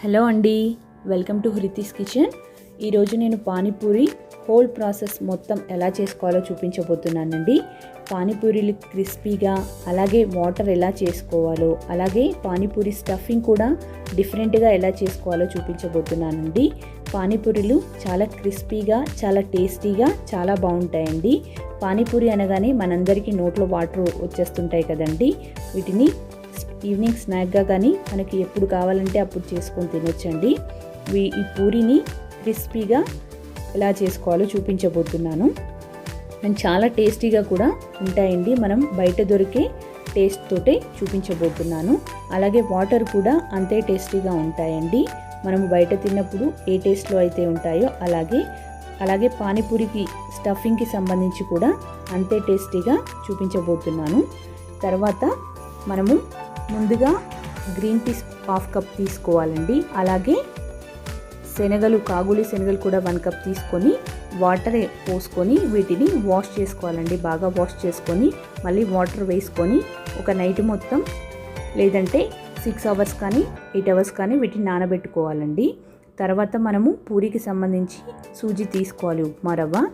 Hello అండి, welcome to హృతిస్ kitchen. ఈరోజు నేను పానీపూరి హోల్ ప్రాసెస్ మొత్తం ఎలా చేసుకోవాలో చూపించబోతున్నానండి. పానీపూరీలు క్రిస్పీగా, అలాగే వాటర్ ఎలా చేసుకోవాలో, అలాగే పానీపూరి స్టఫింగ్ కూడా డిఫరెంట్గా ఎలా చేసుకోవాలో చూపించబోతున్నానండి. పానీపూరీలు చాలా క్రిస్పీగా, చాలా టేస్టీగా, చాలా బాగుంటాయండి. పానీపూరి అనగానే మనందరికీ నోట్లో వాటర్ వచ్చేస్తుంటాయి కదండి. వీటిని ఈవినింగ్ స్నాక్గా కానీ మనకి ఎప్పుడు కావాలంటే అప్పుడు చేసుకొని తినొచ్చండి. ఈ పూరిని క్రిస్పీగా ఎలా చేసుకోవాలో చూపించబోతున్నాను. అండ్ చాలా టేస్టీగా కూడా ఉంటాయండి. మనం బయట దొరికే టేస్ట్ తోటే చూపించబోతున్నాను. అలాగే వాటర్ కూడా అంతే టేస్టీగా ఉంటాయండి. మనం బయట తిన్నప్పుడు ఏ టేస్ట్లో అయితే ఉంటాయో అలాగే పానీపూరికి స్టఫింగ్కి సంబంధించి కూడా అంతే టేస్టీగా చూపించబోతున్నాను. తర్వాత మనము ముందుగా గ్రీన్ పీస్ 1/2 కప్ తీసుకోవాలండి. అలాగే కాగులి శనగలు కూడా 1 కప్ తీసుకొని వాటర్ పోసుకొని వీటిని వాష్ చేసుకోవాలండి. బాగా వాష్ చేసుకొని మళ్ళీ వాటర్ వేసుకొని ఒక నైట్ మొత్తం, లేదంటే 6 అవర్స్ కానీ 8 అవర్స్ కానీ వీటిని నానబెట్టుకోవాలండి. తర్వాత మనము పూరికి సంబంధించి సూజీ తీసుకోవాలి, ఉప్మా రవ్వ.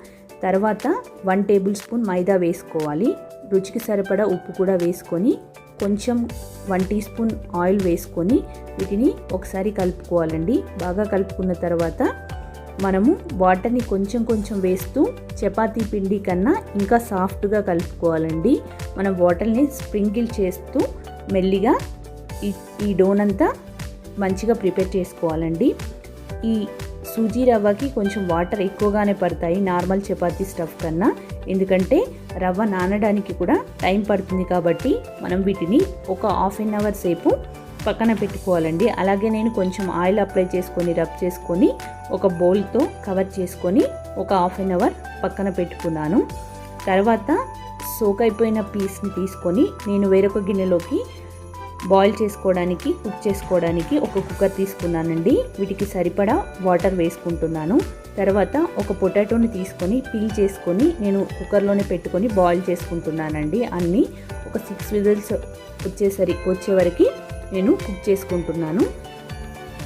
తర్వాత 1 టేబుల్ స్పూన్ మైదా వేసుకోవాలి. రుచికి సరిపడా ఉప్పు కూడా వేసుకొని కొంచెం 1 టీ స్పూన్ ఆయిల్ వేసుకొని వీటిని ఒకసారి కలుపుకోవాలండి. బాగా కలుపుకున్న తర్వాత మనము వాటర్ని కొంచెం వేస్తూ చపాతీ పిండి కన్నా ఇంకా సాఫ్ట్గా కలుపుకోవాలండి. మనం వాటర్ని స్ప్రింకిల్ చేస్తూ మెల్లిగా ఈ డోనంతా మంచిగా ప్రిపేర్ చేసుకోవాలండి. ఈ సూజీ రవ్వకి కొంచెం వాటర్ ఎక్కువగానే పడతాయి నార్మల్ చపాతీ స్టఫ్ కన్నా, ఎందుకంటే రవ్వ నానడానికి కూడా టైం పడుతుంది. కాబట్టి మనం వీటిని ఒక 1/2 అవర్ సేపు పక్కన పెట్టుకోవాలండి. అలాగే నేను కొంచెం ఆయిల్ అప్లై చేసుకొని రబ్ చేసుకొని ఒక బౌల్తో కవర్ చేసుకొని ఒక 1/2 అవర్ పక్కన పెట్టుకున్నాను. తర్వాత సోక్ అయిపోయిన పీస్ని తీసుకొని నేను వేరొక గిన్నెలోకి కుక్ చేసుకోవడానికి ఒక కుక్కర్ తీసుకున్నానండి. వీటికి సరిపడా వాటర్ వేసుకుంటున్నాను. తర్వాత ఒక పొటాటోని తీసుకొని పీల్ చేసుకొని నేను కుక్కర్లోనే పెట్టుకొని బాయిల్ చేసుకుంటున్నానండి. అన్నీ ఒక 6 విజిల్స్ వచ్చే వరకు నేను కుక్ చేసుకుంటున్నాను.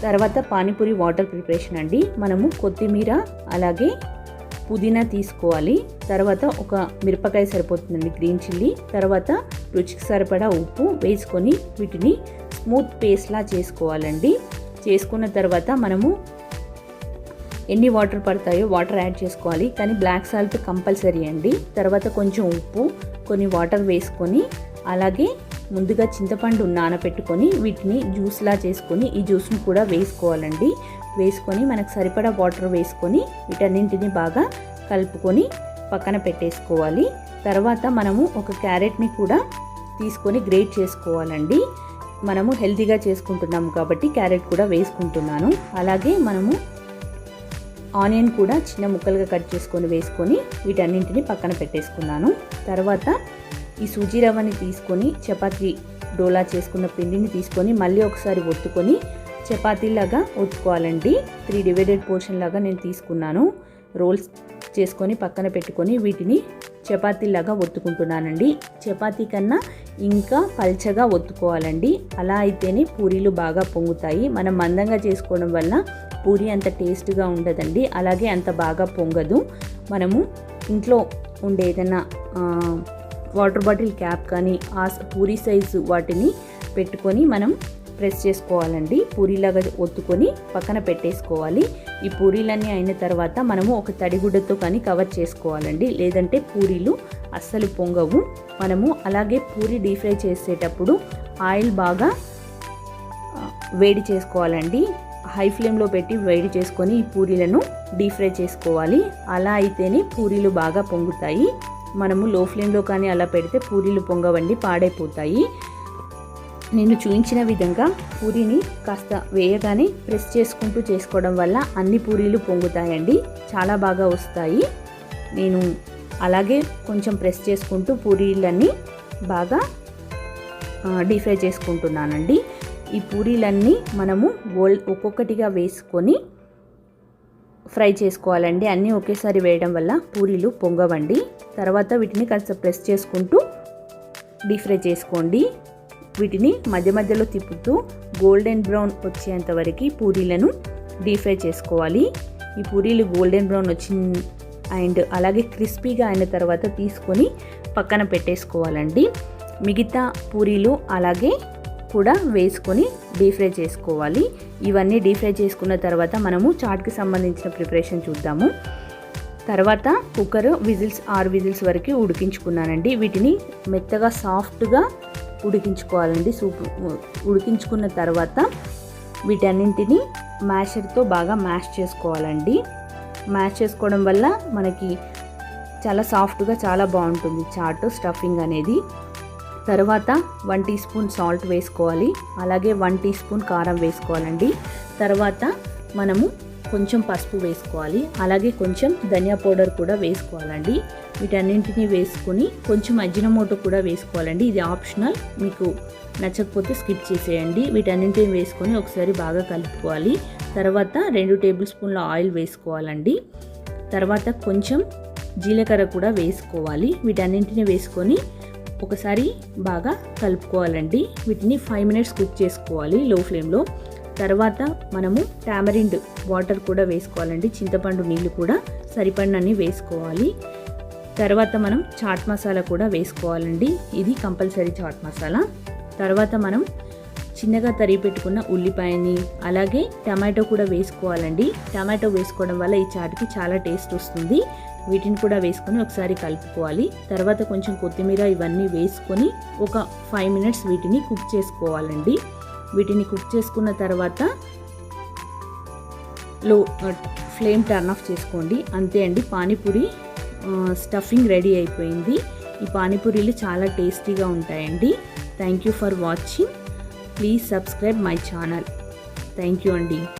తర్వాత పానీపూరి వాటర్ ప్రిపరేషన్ అండి. మనము కొత్తిమీర అలాగే పుదీనా తీసుకోవాలి. తర్వాత ఒక మిరపకాయ సరిపోతుందండి, గ్రీన్ చిల్లీ. తర్వాత రుచికి సరిపడా ఉప్పు వేసుకొని వీటిని స్మూత్ పేస్ట్లా చేసుకోవాలండి. చేసుకున్న తర్వాత మనము ఎన్ని వాటర్ పడతాయో వాటర్ యాడ్ చేసుకోవాలి, కానీ బ్లాక్ సాల్ట్ కంపల్సరీ అండి. తర్వాత కొంచెం ఉప్పు, కొన్ని వాటర్ వేసుకొని అలాగే ముందుగా చింతపండు నానబెట్టుకొని వీటిని జ్యూస్లా చేసుకొని ఈ జ్యూస్ని కూడా వేసుకోవాలండి. వేసుకొని మనకు సరిపడా వాటర్ వేసుకొని వీటన్నింటిని బాగా కలుపుకొని పక్కన పెట్టేసుకోవాలి. తర్వాత మనము ఒక క్యారెట్ని కూడా తీసుకొని గ్రేట్ చేసుకోవాలండి. మనము హెల్తీగా చేసుకుంటున్నాము కాబట్టి క్యారెట్ కూడా వేసుకుంటున్నాను. అలాగే మనము ఆనియన్ కూడా చిన్న ముక్కలుగా కట్ చేసుకొని వేసుకొని వీటన్నింటిని పక్కన పెట్టేసుకున్నాను. తర్వాత ఈ సూజీ రవ్వని తీసుకొని చపాతీ డోలా చేసుకున్న పిండిని తీసుకొని మళ్ళీ ఒకసారి ఒత్తుకొని చపాతీలాగా ఒత్తుకోవాలండి. 3 డివైడెడ్ పోర్షన్ లాగా నేను తీసుకున్నాను. రోల్స్ చేసుకొని పక్కన పెట్టుకొని వీటిని చపాతీలాగా ఒత్తుకుంటున్నానండి. చపాతీ కన్నా ఇంకా పల్చగా ఒత్తుకోవాలండి. అలా అయితేనే పూరీలు బాగా పొంగుతాయి. మనం మందంగా చేసుకోవడం వల్ల పూరి అంత టేస్ట్గా ఉండదండి, అలాగే అంత బాగా పొంగదు. మనము ఇంట్లో ఉండే ఏదైనా వాటర్ బాటిల్ క్యాప్ కానీ ఆ పూరీ సైజు వాటిని పెట్టుకొని మనం ప్రెస్ చేసుకోవాలండి. పూరీలాగా ఒత్తుకొని పక్కన పెట్టేసుకోవాలి. ఈ పూరీలన్నీ అయిన తర్వాత మనము ఒక తడిగుడ్డతో కానీ కవర్ చేసుకోవాలండి, లేదంటే పూరీలు అస్సలు పొంగవు. మనము అలాగే పూరి డీప్ ఫ్రై చేసేటప్పుడు ఆయిల్ బాగా వేడి చేసుకోవాలండి. హై ఫ్లేమ్లో పెట్టి వేడి చేసుకొని ఈ పూరీలను డీప్ ఫ్రై చేసుకోవాలి. అలా అయితేనే పూరీలు బాగా పొంగుతాయి. మనము లో ఫ్లేమ్లో కానీ అలా పెడితే పూరీలు పొంగవండి, పాడైపోతాయి. నేను చూపించిన విధంగా పూరీని కాస్త వేయగానే ప్రెస్ చేసుకుంటూ చేసుకోవడం వల్ల అన్ని పూరీలు పొంగుతాయండి, చాలా బాగా వస్తాయి. నేను అలాగే కొంచెం ప్రెస్ చేసుకుంటూ పూరీలన్నీ బాగా డీప్ ఫ్రై చేసుకుంటున్నానండి. ఈ పూరీలన్నీ మనము ఒక్కొక్కటిగా వేసుకొని ఫ్రై చేసుకోవాలండి. అన్నీ ఒకేసారి వేయడం వల్ల పూరీలు పొంగవండి. తర్వాత వీటిని కాస్త ప్రెస్ చేసుకుంటూ డీప్ ఫ్రై చేసుకోండి. వీటిని మధ్య మధ్యలో తిప్పుతూ గోల్డెన్ బ్రౌన్ వచ్చేంత వరకు పూరీలను డీప్ ఫ్రై చేసుకోవాలి. ఈ పూరీలు గోల్డెన్ బ్రౌన్ అండ్ అలాగే క్రిస్పీగా అయిన తర్వాత తీసుకొని పక్కన పెట్టేసుకోవాలండి. మిగతా పూరీలు అలాగే కూడా వేసుకొని డీప్ ఫ్రై చేసుకోవాలి. ఇవన్నీ డీప్ ఫ్రై చేసుకున్న తర్వాత మనము చాట్కి సంబంధించిన ప్రిపరేషన్ చూద్దాము. తర్వాత కుక్కర్ 6 విజిల్స్ వరకు ఉడికించుకున్నానండి. వీటిని మెత్తగా సాఫ్ట్గా ఉడికించుకోవాలండి. ఉడికించుకున్న తర్వాత వీటన్నింటినీ మ్యాషర్తో బాగా మ్యాష్ చేసుకోవాలండి. మ్యాష్ చేసుకోవడం వల్ల మనకి చాలా సాఫ్ట్గా చాలా బాగుంటుంది చాట్ స్టఫింగ్ అనేది. తర్వాత 1 టీ స్పూన్ సాల్ట్ వేసుకోవాలి. అలాగే 1 టీ స్పూన్ కారం వేసుకోవాలండి. తర్వాత మనము కొంచెం పసుపు వేసుకోవాలి. అలాగే కొంచెం ధనియా పౌడర్ కూడా వేసుకోవాలండి. వీటన్నింటినీ వేసుకొని కొంచెం అజినోమోటో కూడా వేసుకోవాలండి. ఇది ఆప్షనల్, మీకు నచ్చకపోతే స్కిప్ చేసేయండి. వీటన్నింటినీ వేసుకొని ఒకసారి బాగా కలుపుకోవాలి. తర్వాత 2 టేబుల్ స్పూన్ల ఆయిల్ వేసుకోవాలండి. తర్వాత కొంచెం జీలకర్ర కూడా వేసుకోవాలి. వీటన్నింటినీ వేసుకొని ఒకసారి బాగా కలుపుకోవాలండి. వీటిని 5 మినిట్స్ కుక్ చేసుకోవాలి లో ఫ్లేమ్లో. తర్వాత మనము టామరిండ్ వాటర్ కూడా వేసుకోవాలండి. చింతపండు నీళ్ళు కూడా సరిపడినన్ని వేసుకోవాలి. తర్వాత మనం చాట్ మసాలా కూడా వేసుకోవాలండి. ఇది కంపల్సరీ చాట్ మసాలా. తర్వాత మనం చిన్నగా తరిగి పెట్టుకున్న ఉల్లిపాయని అలాగే టమాటో కూడా వేసుకోవాలండి. టమాటో వేసుకోవడం వల్ల ఈ చాట్కి చాలా టేస్ట్ వస్తుంది. వీటిని కూడా వేసుకొని ఒకసారి కలుపుకోవాలి. తర్వాత కొంచెం కొత్తిమీర ఇవన్నీ వేసుకొని ఒక 5 మినిట్స్ వీటిని కుక్ చేసుకోవాలండి. వీటిని కుక్ చేసుకున్న తర్వాత ఫ్లేమ్ టర్న్ ఆఫ్ చేసుకోండి. అంతే అండి, పానీపూరి స్టఫింగ్ రెడీ అయిపోయింది. ఈ పానీపూరీలు చాలా టేస్టీగా ఉంటాయండి. Thank you for watching. Please subscribe my channel. Thank you అండి.